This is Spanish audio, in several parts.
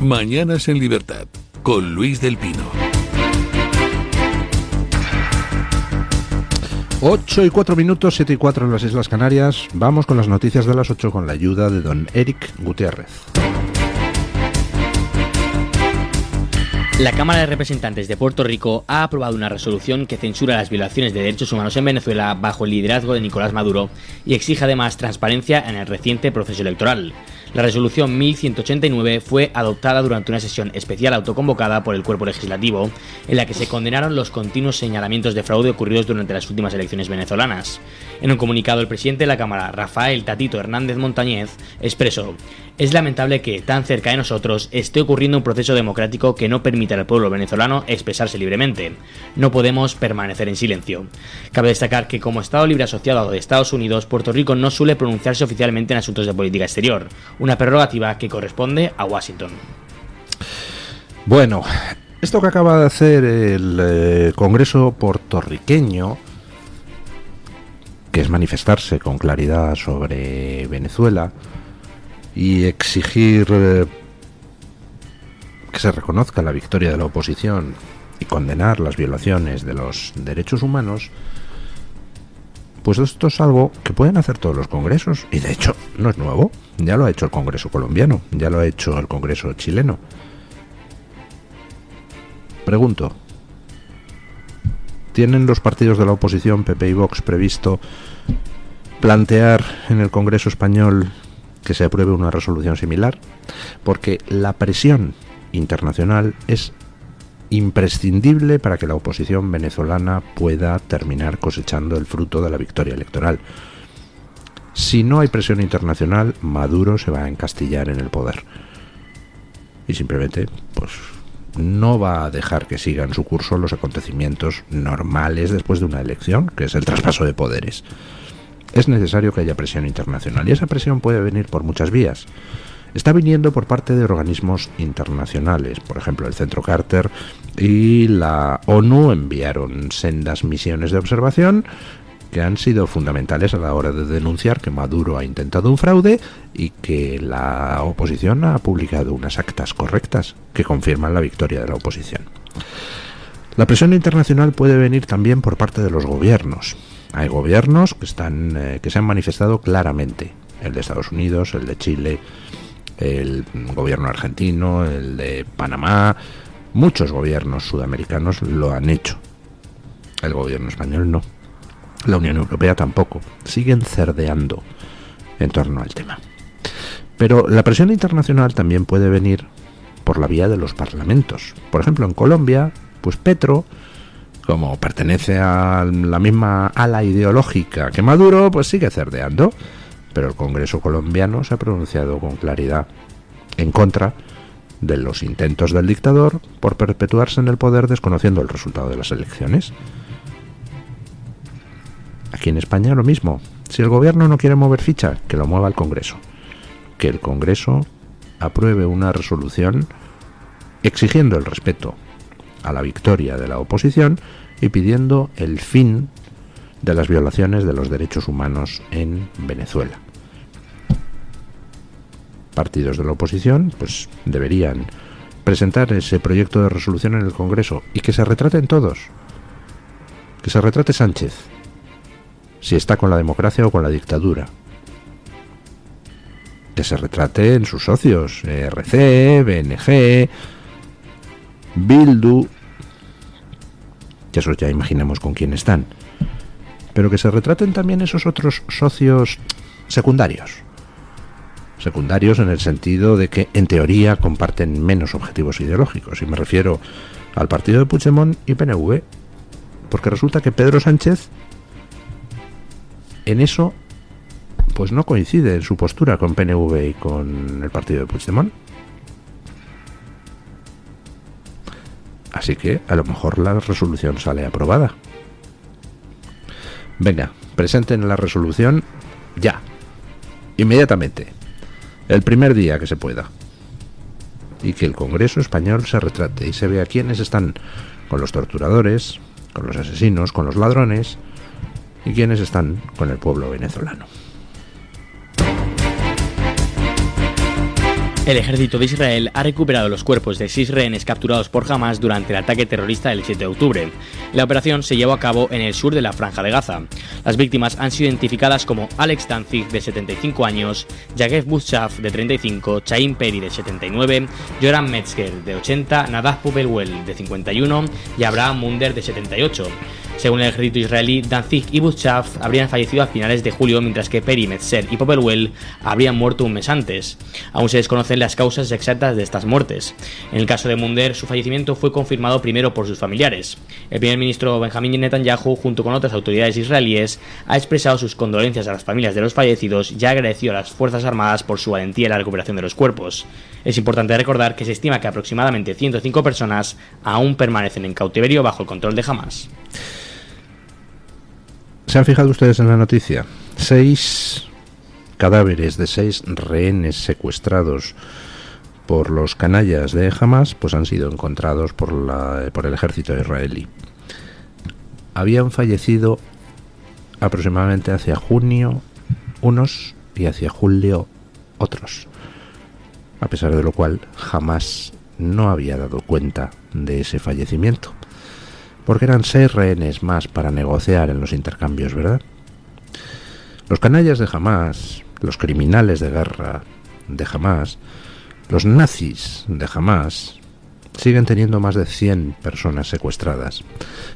Mañanas en Libertad, con Luis del Pino. 8:04, 7:04 en las Islas Canarias. Vamos con las noticias de las 8 con la ayuda de don Eric Gutiérrez. La Cámara de Representantes de Puerto Rico ha aprobado una resolución que censura las violaciones de derechos humanos en Venezuela bajo el liderazgo de Nicolás Maduro y exige además transparencia en el reciente proceso electoral. La resolución 1189 fue adoptada durante una sesión especial autoconvocada por el cuerpo legislativo, en la que se condenaron los continuos señalamientos de fraude ocurridos durante las últimas elecciones venezolanas. En un comunicado, el presidente de la Cámara, Rafael Tatito Hernández Montañez, expresó: "Es lamentable que, tan cerca de nosotros, esté ocurriendo un proceso democrático que no permite al pueblo venezolano expresarse libremente. No podemos permanecer en silencio". Cabe destacar que, como Estado libre asociado de Estados Unidos, Puerto Rico no suele pronunciarse oficialmente en asuntos de política exterior, una prerrogativa que corresponde a Washington. Bueno, esto que acaba de hacer el Congreso puertorriqueño, que es manifestarse con claridad sobre Venezuela y exigir que se reconozca la victoria de la oposición y condenar las violaciones de los derechos humanos, pues esto es algo que pueden hacer todos los congresos, y de hecho no es nuevo. Ya lo ha hecho el Congreso colombiano, ya lo ha hecho el Congreso chileno. Pregunto, ¿tienen los partidos de la oposición, PP y Vox, previsto plantear en el Congreso español que se apruebe una resolución similar? Porque la presión internacional es imprescindible para que la oposición venezolana pueda terminar cosechando el fruto de la victoria electoral. Si no hay presión internacional, Maduro se va a encastillar en el poder y simplemente pues no va a dejar que sigan su curso los acontecimientos normales después de una elección, que es el traspaso de poderes. Es necesario que haya presión internacional, y esa presión puede venir por muchas vías. Está viniendo por parte de organismos internacionales. Por ejemplo, el Centro Carter y la ONU enviaron sendas misiones de observación que han sido fundamentales a la hora de denunciar que Maduro ha intentado un fraude y que la oposición ha publicado unas actas correctas que confirman la victoria de la oposición. La presión internacional puede venir también por parte de los gobiernos. Hay gobiernos que se han manifestado claramente. El de Estados Unidos, el de Chile, el gobierno argentino, el de Panamá. Muchos gobiernos sudamericanos lo han hecho. El gobierno español no. La Unión Europea tampoco. Siguen cerdeando en torno al tema. Pero la presión internacional también puede venir por la vía de los parlamentos. Por ejemplo, en Colombia, pues Petro, como pertenece a la misma ala ideológica que Maduro, pues sigue cerdeando. Pero el Congreso colombiano se ha pronunciado con claridad en contra de los intentos del dictador por perpetuarse en el poder desconociendo el resultado de las elecciones. Aquí en España lo mismo. Si el gobierno no quiere mover ficha, que lo mueva el Congreso. Que el Congreso apruebe una resolución exigiendo el respeto a la victoria de la oposición y pidiendo el fin de las violaciones de los derechos humanos en Venezuela. Partidos de la oposición pues deberían presentar ese proyecto de resolución en el Congreso y que se retraten todos. Que se retrate Sánchez, si está con la democracia o con la dictadura. Que se retrate en sus socios, ERC, BNG, Bildu, que esos ya imaginemos con quién están. Pero que se retraten también esos otros socios secundarios. Secundarios en el sentido de que, en teoría, comparten menos objetivos ideológicos. Y me refiero al partido de Puigdemont y PNV. Porque resulta que Pedro Sánchez, en eso, pues no coincide en su postura con PNV y con el partido de Puigdemont. Así que, a lo mejor la resolución sale aprobada. Venga, presenten la resolución ya, inmediatamente, el primer día que se pueda, y que el Congreso español se retrate y se vea quiénes están con los torturadores, con los asesinos, con los ladrones, y quiénes están con el pueblo venezolano. El ejército de Israel ha recuperado los cuerpos de 6 rehenes capturados por Hamas durante el ataque terrorista del 7 de octubre. La operación se llevó a cabo en el sur de la Franja de Gaza. Las víctimas han sido identificadas como Alex Danzig, de 75 años, Yagev Bushaf, de 35, Chaim Peri, de 79, Joram Metzger, de 80, Nadav Popelwell, de 51 y Abraham Munder, de 78. Según el ejército israelí, Danzig y Bushaf habrían fallecido a finales de julio, mientras que Peri, Metzger y Popelwell habrían muerto un mes antes. Aún se desconocen las causas exactas de estas muertes. En el caso de Munder, su fallecimiento fue confirmado primero por sus familiares. El primer ministro Benjamin Netanyahu, junto con otras autoridades israelíes, ha expresado sus condolencias a las familias de los fallecidos y ha agradecido a las Fuerzas Armadas por su valentía en la recuperación de los cuerpos. Es importante recordar que se estima que aproximadamente 105 personas aún permanecen en cautiverio bajo el control de Hamas. ¿Se han fijado ustedes en la noticia? 6 cadáveres de 6 rehenes secuestrados por los canallas de Hamas pues han sido encontrados por el ejército israelí. Habían fallecido aproximadamente hacia junio unos y hacia julio otros, a pesar de lo cual Hamas no había dado cuenta de ese fallecimiento, porque eran 6 rehenes más para negociar en los intercambios, ¿verdad? Los canallas de Hamas, los criminales de guerra de Hamas, los nazis de Hamas, siguen teniendo más de 100 personas secuestradas.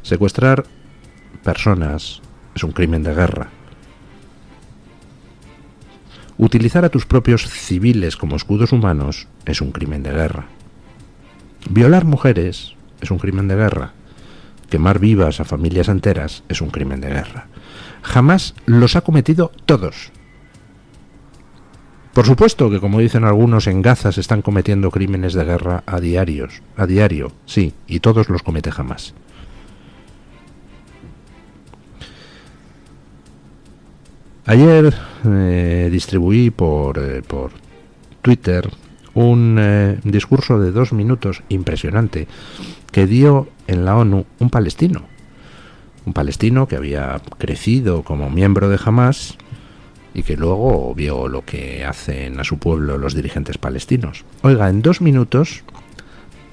Secuestrar personas es un crimen de guerra. Utilizar a tus propios civiles como escudos humanos es un crimen de guerra. Violar mujeres es un crimen de guerra. Quemar vivas a familias enteras es un crimen de guerra. Hamas los ha cometido todos. Por supuesto que, como dicen algunos, en Gaza se están cometiendo crímenes de guerra a diario, sí, y todos los comete Hamas. Ayer distribuí por Twitter un discurso de 2 minutos impresionante que dio en la ONU un palestino que había crecido como miembro de Hamas y que luego vio lo que hacen a su pueblo los dirigentes palestinos. Oiga, en 2 minutos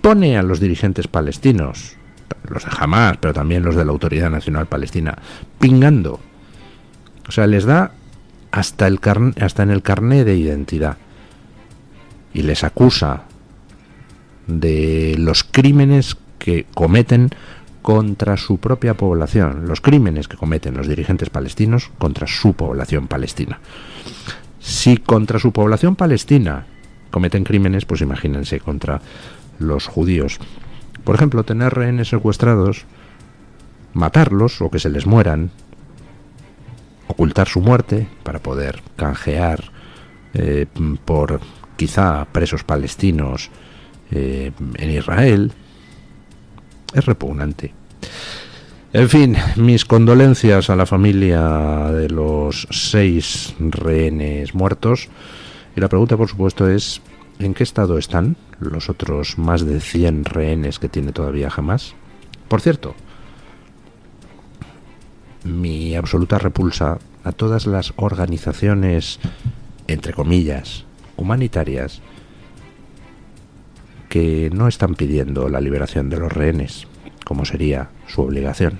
pone a los dirigentes palestinos, los de Hamas, pero también los de la Autoridad Nacional Palestina, pingando. O sea, les da hasta en el carné de identidad y les acusa de los crímenes que cometen contra su propia población, los crímenes que cometen los dirigentes palestinos contra su población palestina. Si contra su población palestina cometen crímenes, pues imagínense contra los judíos. Por ejemplo, tener rehenes secuestrados, matarlos o que se les mueran, ocultar su muerte para poder canjear por quizá presos palestinos en Israel, es repugnante. En fin, mis condolencias a la familia de los 6 rehenes muertos. Y la pregunta, por supuesto, es ¿en qué estado están los otros más de 100 rehenes que tiene todavía Hamas? Por cierto, mi absoluta repulsa a todas las organizaciones, entre comillas, humanitarias, que no están pidiendo la liberación de los rehenes, como sería su obligación.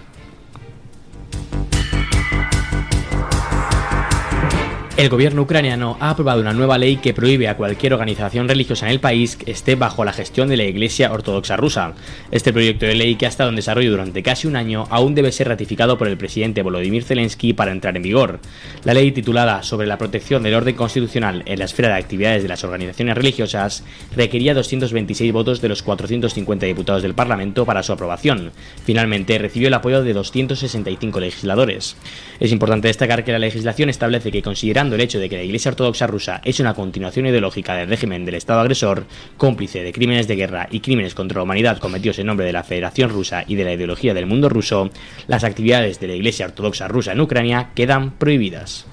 El gobierno ucraniano ha aprobado una nueva ley que prohíbe a cualquier organización religiosa en el país que esté bajo la gestión de la Iglesia Ortodoxa rusa. Este proyecto de ley, que ha estado en desarrollo durante casi un año, aún debe ser ratificado por el presidente Volodymyr Zelensky para entrar en vigor. La ley, titulada Sobre la protección del orden constitucional en la esfera de actividades de las organizaciones religiosas, requería 226 votos de los 450 diputados del Parlamento para su aprobación. Finalmente, recibió el apoyo de 265 legisladores. Es importante destacar que la legislación establece que, considerando el hecho de que la Iglesia Ortodoxa rusa es una continuación ideológica del régimen del Estado agresor, cómplice de crímenes de guerra y crímenes contra la humanidad cometidos en nombre de la Federación Rusa y de la ideología del mundo ruso, las actividades de la Iglesia Ortodoxa rusa en Ucrania quedan prohibidas.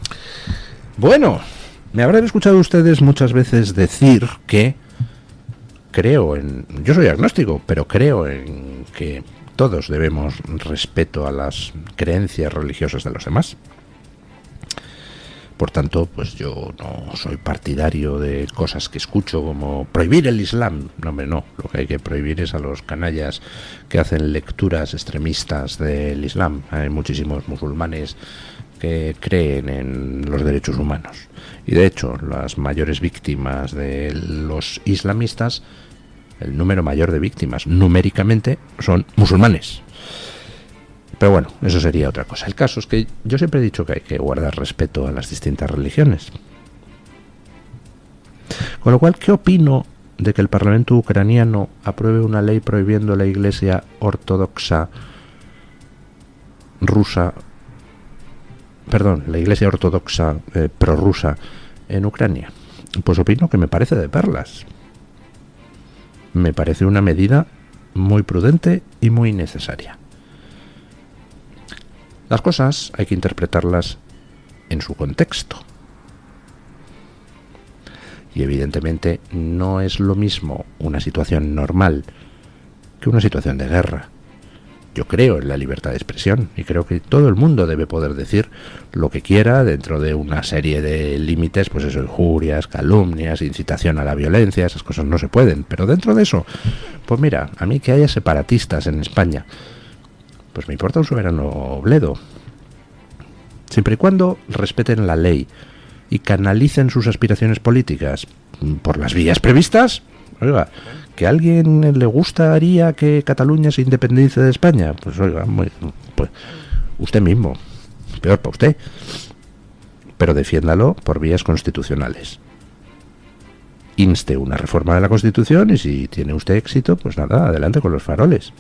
Bueno, me habrán escuchado ustedes muchas veces decir que yo soy agnóstico, pero creo en que todos debemos respeto a las creencias religiosas de los demás. Por tanto, pues yo no soy partidario de cosas que escucho como prohibir el Islam. No, hombre, no. Lo que hay que prohibir es a los canallas que hacen lecturas extremistas del Islam. Hay muchísimos musulmanes que creen en los derechos humanos. Y de hecho, las mayores víctimas de los islamistas, el número mayor de víctimas numéricamente, son musulmanes. Pero bueno, eso sería otra cosa. El caso es que yo siempre he dicho que hay que guardar respeto a las distintas religiones. Con lo cual, ¿qué opino de que el Parlamento ucraniano apruebe una ley prohibiendo la Iglesia ortodoxa rusa, la Iglesia ortodoxa prorrusa en Ucrania? Pues opino que me parece de perlas. Me parece una medida muy prudente y muy necesaria. Las cosas hay que interpretarlas en su contexto. Y evidentemente no es lo mismo una situación normal que una situación de guerra. Yo creo en la libertad de expresión y creo que todo el mundo debe poder decir lo que quiera dentro de una serie de límites, pues eso, injurias, calumnias, incitación a la violencia, esas cosas no se pueden. Pero dentro de eso, pues mira, a mí que haya separatistas en España, pues me importa un soberano bledo. Siempre y cuando respeten la ley y canalicen sus aspiraciones políticas por las vías previstas. Oiga, ¿que a alguien le gustaría que Cataluña se independice de España? Pues oiga, pues usted mismo, peor para usted. Pero defiéndalo por vías constitucionales. Inste una reforma de la Constitución y si tiene usted éxito, pues nada, adelante con los faroles.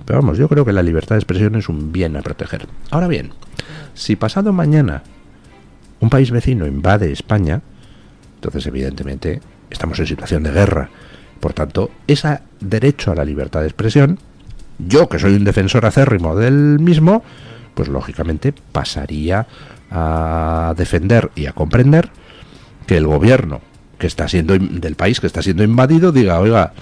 Pero vamos, yo creo que la libertad de expresión es un bien a proteger. Ahora bien, si pasado mañana un país vecino invade España, entonces evidentemente estamos en situación de guerra. Por tanto, ese derecho a la libertad de expresión, yo que soy un defensor acérrimo del mismo, pues lógicamente pasaría a defender y a comprender que el gobierno que está siendo del país que está siendo invadido diga, oiga,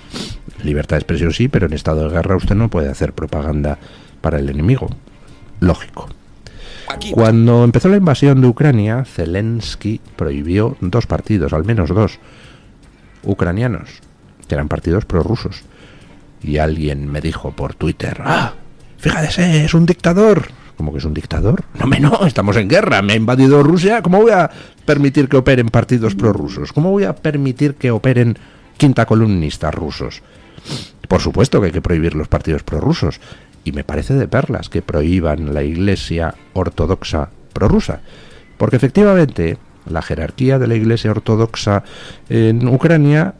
libertad de expresión sí, pero en estado de guerra usted no puede hacer propaganda para el enemigo. Lógico. Cuando empezó la invasión de Ucrania, Zelensky prohibió 2 partidos, al menos 2, ucranianos, que eran partidos prorrusos. Y alguien me dijo por Twitter, fíjate, es un dictador. ¿Cómo que es un dictador? No, estamos en guerra, me ha invadido Rusia, ¿cómo voy a permitir que operen partidos prorrusos? ¿Cómo voy a permitir que operen quintacolumnistas rusos? Por supuesto que hay que prohibir los partidos prorrusos, y me parece de perlas que prohíban la Iglesia ortodoxa prorrusa, porque efectivamente la jerarquía de la Iglesia ortodoxa en Ucrania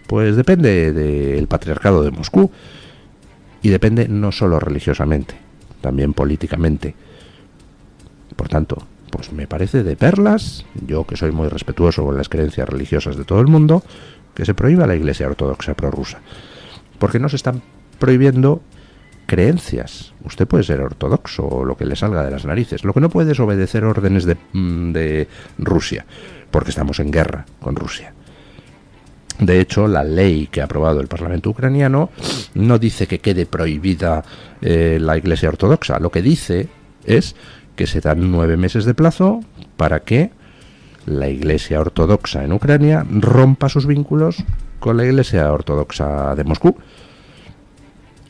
pues depende del patriarcado de Moscú, y depende no solo religiosamente, también políticamente. Por tanto, pues me parece de perlas, yo que soy muy respetuoso con las creencias religiosas de todo el mundo, que se prohíba la Iglesia ortodoxa prorrusa, porque no se están prohibiendo creencias. Usted puede ser ortodoxo o lo que le salga de las narices, lo que no puede es obedecer órdenes de Rusia, porque estamos en guerra con Rusia. De hecho, la ley que ha aprobado el Parlamento ucraniano no dice que quede prohibida la Iglesia ortodoxa. Lo que dice es que se dan 9 meses de plazo para que la Iglesia ortodoxa en Ucrania rompa sus vínculos con la Iglesia ortodoxa de Moscú.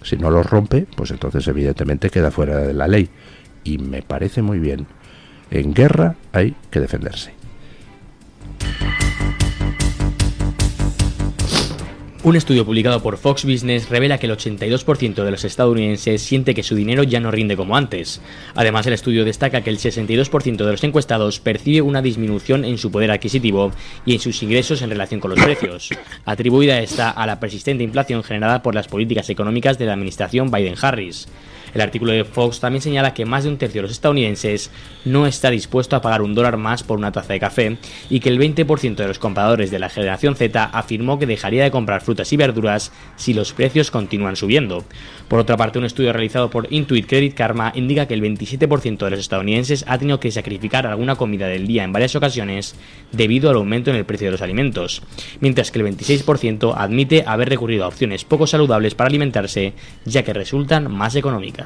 Si no los rompe, pues entonces evidentemente queda fuera de la ley. Y me parece muy bien. En guerra hay que defenderse. Un estudio publicado por Fox Business revela que el 82% de los estadounidenses siente que su dinero ya no rinde como antes. Además, el estudio destaca que el 62% de los encuestados percibe una disminución en su poder adquisitivo y en sus ingresos en relación con los precios, atribuida esta a la persistente inflación generada por las políticas económicas de la administración Biden-Harris. El artículo de Fox también señala que más de un tercio de los estadounidenses no está dispuesto a pagar $1 más por una taza de café y que el 20% de los compradores de la generación Z afirmó que dejaría de comprar frutas y verduras si los precios continúan subiendo. Por otra parte, un estudio realizado por Intuit Credit Karma indica que el 27% de los estadounidenses ha tenido que sacrificar alguna comida del día en varias ocasiones debido al aumento en el precio de los alimentos, mientras que el 26% admite haber recurrido a opciones poco saludables para alimentarse ya que resultan más económicas.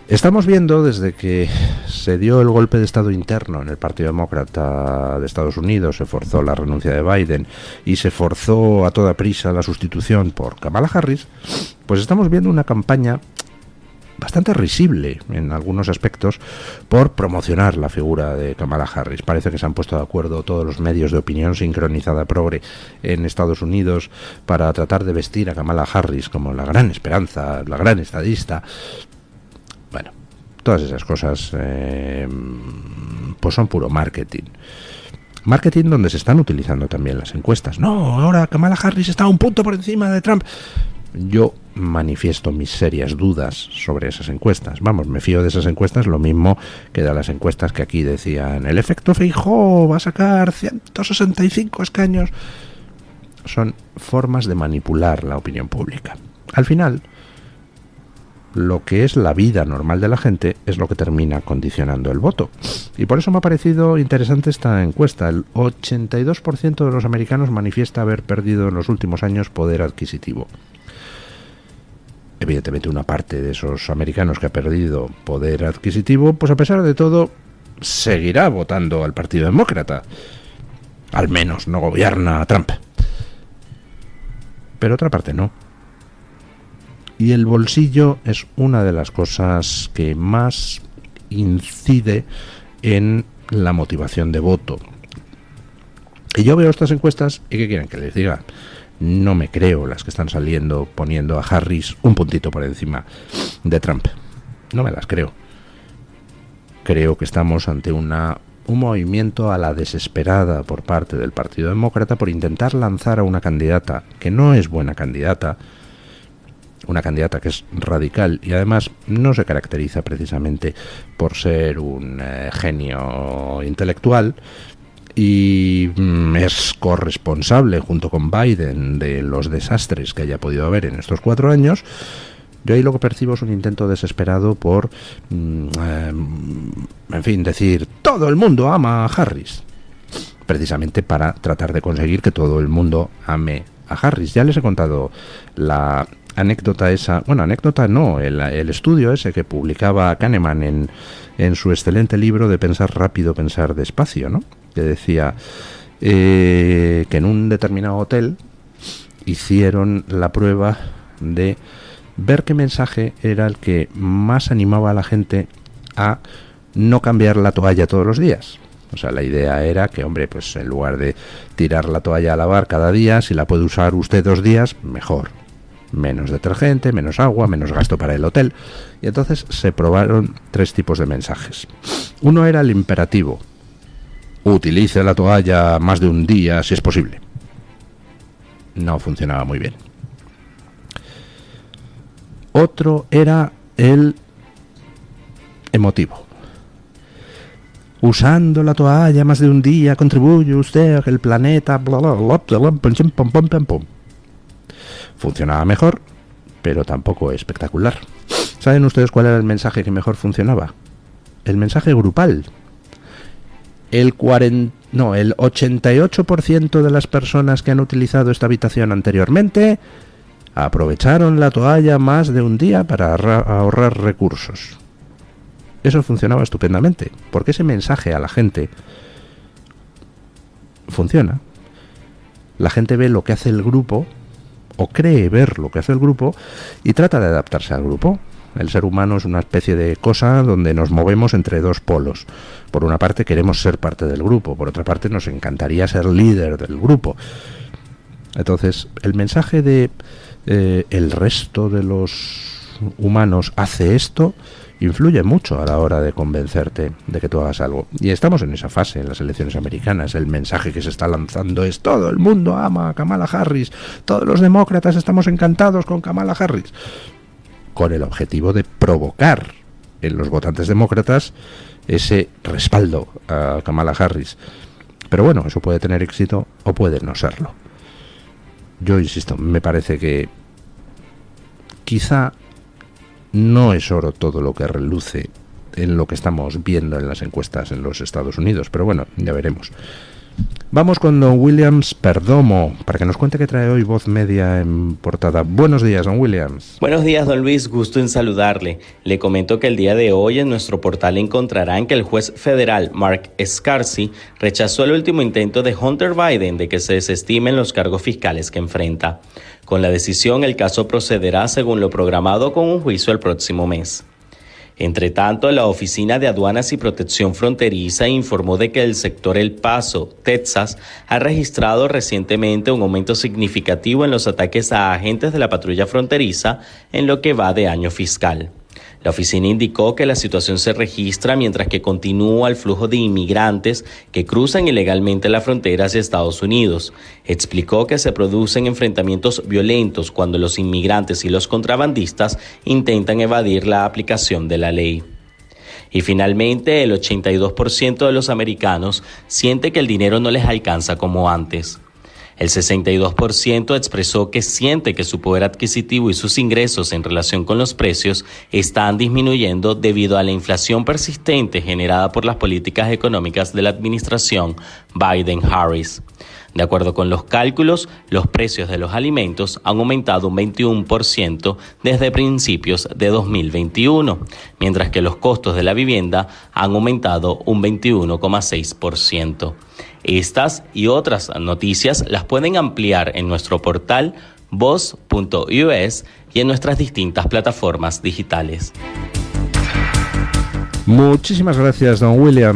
Estamos viendo desde que se dio el golpe de estado interno en el Partido Demócrata de Estados Unidos, se forzó la renuncia de Biden y se forzó a toda prisa la sustitución por Kamala Harris, pues estamos viendo una campaña bastante risible en algunos aspectos por promocionar la figura de Kamala Harris. Parece que se han puesto de acuerdo todos los medios de opinión sincronizada progre en Estados Unidos para tratar de vestir a Kamala Harris como la gran esperanza, la gran estadista. Bueno, todas esas cosas pues son puro marketing. Marketing donde se están utilizando también las encuestas. No, ahora Kamala Harris está un punto por encima de Trump. Yo manifiesto mis serias dudas sobre esas encuestas. Vamos, me fío de esas encuestas lo mismo que de las encuestas que aquí decían el efecto Feijóo va a sacar 165 escaños. Son formas de manipular la opinión pública. Al final, lo que es la vida normal de la gente es lo que termina condicionando el voto. Y por eso me ha parecido interesante esta encuesta. El 82% de los americanos manifiesta haber perdido en los últimos años poder adquisitivo. Evidentemente una parte de esos americanos que ha perdido poder adquisitivo, pues a pesar de todo, seguirá votando al Partido Demócrata. Al menos no gobierna a Trump. Pero otra parte no. Y el bolsillo es una de las cosas que más incide en la motivación de voto. Y yo veo estas encuestas y ¿qué quieren que les diga? No me creo las que están saliendo poniendo a Harris un puntito por encima de Trump. No me las creo. Creo que estamos ante un movimiento a la desesperada por parte del Partido Demócrata por intentar lanzar a una candidata que no es buena candidata, una candidata que es radical y además no se caracteriza precisamente por ser un genio intelectual y es corresponsable junto con Biden de los desastres que haya podido haber en estos 4 años. Yo ahí lo que percibo es un intento desesperado por, en fin, decir todo el mundo ama a Harris, precisamente para tratar de conseguir que todo el mundo ame a Harris. Ya les he contado la anécdota esa, bueno, anécdota no, el estudio ese que publicaba Kahneman en su excelente libro de Pensar rápido, pensar despacio, ¿no? Que decía que en un determinado hotel hicieron la prueba de ver qué mensaje era el que más animaba a la gente a no cambiar la toalla todos los días. O sea, la idea era que, hombre, pues en lugar de tirar la toalla a lavar cada día, si la puede usar usted 2 días, mejor. Menos detergente, menos agua, menos gasto para el hotel. Y entonces se probaron 3 tipos de mensajes. Uno era el imperativo: utilice la toalla más de un día si es posible. No funcionaba muy bien. Otro era el emotivo: usando la toalla más de un día contribuye usted a que el planeta bla bla bla bla pum pum pum pum. Funcionaba mejor, pero tampoco espectacular. ¿Saben ustedes cuál era el mensaje que mejor funcionaba? El mensaje grupal. El 88% de las personas que han utilizado esta habitación anteriormente aprovecharon la toalla más de un día para ahorrar recursos. Eso funcionaba estupendamente, porque ese mensaje a la gente funciona. La gente ve lo que hace el grupo, o cree ver lo que hace el grupo, y trata de adaptarse al grupo. El ser humano es una especie de cosa donde nos movemos entre 2 polos. Por una parte queremos ser parte del grupo, por otra parte nos encantaría ser líder del grupo. Entonces, el mensaje de el resto de los humanos hace esto influye mucho a la hora de convencerte de que tú hagas algo. Y estamos en esa fase en las elecciones americanas. El mensaje que se está lanzando es: todo el mundo ama a Kamala Harris, todos los demócratas estamos encantados con Kamala Harris, con el objetivo de provocar en los votantes demócratas ese respaldo a Kamala Harris. Pero bueno, eso puede tener éxito o puede no serlo. Yo insisto, me parece que quizá no es oro todo lo que reluce en lo que estamos viendo en las encuestas en los Estados Unidos, pero bueno, ya veremos. Vamos con don Williams Perdomo, para que nos cuente qué trae hoy Voz Media en portada. Buenos días, don Williams. Buenos días, don Luis, gusto en saludarle. Le comento que el día de hoy en nuestro portal encontrarán que el juez federal Mark Scarsi rechazó el último intento de Hunter Biden de que se desestimen los cargos fiscales que enfrenta. Con la decisión, el caso procederá según lo programado con un juicio el próximo mes. Entre tanto, la Oficina de Aduanas y Protección Fronteriza informó de que el sector El Paso, Texas, ha registrado recientemente un aumento significativo en los ataques a agentes de la patrulla fronteriza en lo que va de año fiscal. La oficina indicó que la situación se registra mientras que continúa el flujo de inmigrantes que cruzan ilegalmente la frontera hacia Estados Unidos. Explicó que se producen enfrentamientos violentos cuando los inmigrantes y los contrabandistas intentan evadir la aplicación de la ley. Y finalmente, el 82% de los americanos siente que el dinero no les alcanza como antes. El 62% expresó que siente que su poder adquisitivo y sus ingresos en relación con los precios están disminuyendo debido a la inflación persistente generada por las políticas económicas de la administración Biden-Harris. De acuerdo con los cálculos, los precios de los alimentos han aumentado un 21% desde principios de 2021, mientras que los costos de la vivienda han aumentado un 21,6%. Estas y otras noticias las pueden ampliar en nuestro portal voz.us y en nuestras distintas plataformas digitales. Muchísimas gracias, don Williams.